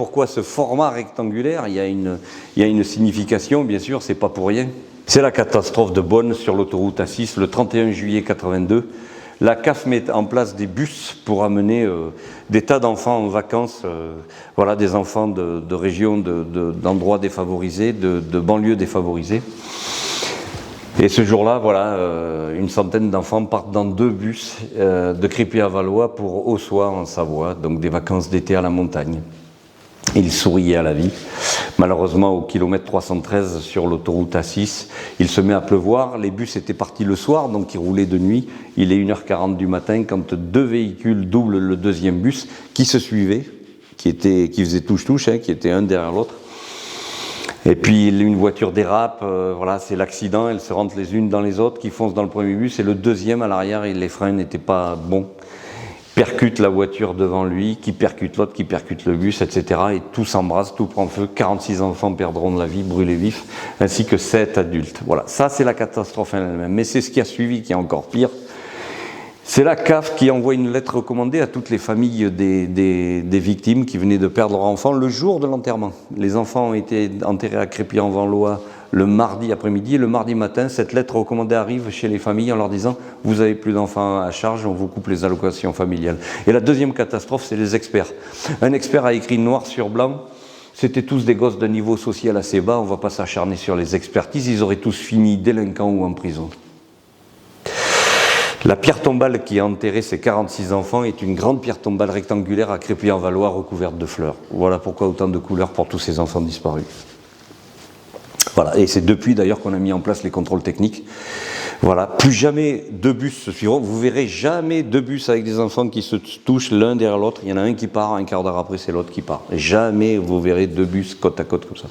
pourquoi ce format rectangulaire, il y a une signification, bien sûr, c'est pas pour rien. C'est la catastrophe de Beaune sur l'autoroute A6 le 31 juillet 82. La CAF met en place des bus pour amener des tas d'enfants en vacances, voilà, des enfants de régions, d'endroits défavorisés, de banlieues défavorisées. Et ce jour-là, voilà, une centaine d'enfants partent dans 2 bus de Crépy-à-Valois pour Ossois en Savoie, donc des vacances d'été à la montagne. Il souriait à la vie. Malheureusement, au kilomètre 313 sur l'autoroute A6, il se met à pleuvoir. Les bus étaient partis le soir, donc ils roulaient de nuit. Il est 1h40 du matin quand 2 véhicules doublent le deuxième bus qui se suivaient, qui faisait touche-touche, hein, qui étaient un derrière l'autre. Et puis une voiture dérape, voilà, c'est l'accident, elles se rentrent les unes dans les autres, qui foncent dans le premier bus, et le deuxième à l'arrière, les freins n'étaient pas bons. Percute la voiture devant lui, qui percute l'autre, qui percute le bus, etc. Et tout s'embrasse, tout prend feu. 46 enfants perdront la vie, brûlés vifs, ainsi que 7 adultes. Voilà, ça c'est la catastrophe en elle-même. Mais c'est ce qui a suivi qui est encore pire. C'est la CAF qui envoie une lettre recommandée à toutes les familles des victimes qui venaient de perdre leur enfant le jour de l'enterrement. Les enfants ont été enterrés à Crépy-en-Valois le mardi après-midi, et le mardi matin, cette lettre recommandée arrive chez les familles en leur disant « Vous n'avez plus d'enfants à charge, on vous coupe les allocations familiales ». Et la deuxième catastrophe, c'est les experts. Un expert a écrit noir sur blanc, c'était tous des gosses d'un niveau social assez bas, on ne va pas s'acharner sur les expertises, ils auraient tous fini délinquants ou en prison. La pierre tombale qui a enterré ces 46 enfants est une grande pierre tombale rectangulaire à Crépy-en-Valois recouverte de fleurs. Voilà pourquoi autant de couleurs pour tous ces enfants disparus. Voilà, et c'est depuis d'ailleurs qu'on a mis en place les contrôles techniques. Voilà, plus jamais 2 bus se suivront. Vous verrez jamais 2 bus avec des enfants qui se touchent l'un derrière l'autre. Il y en a un qui part, un quart d'heure après c'est l'autre qui part. Et jamais vous verrez 2 bus côte à côte comme ça.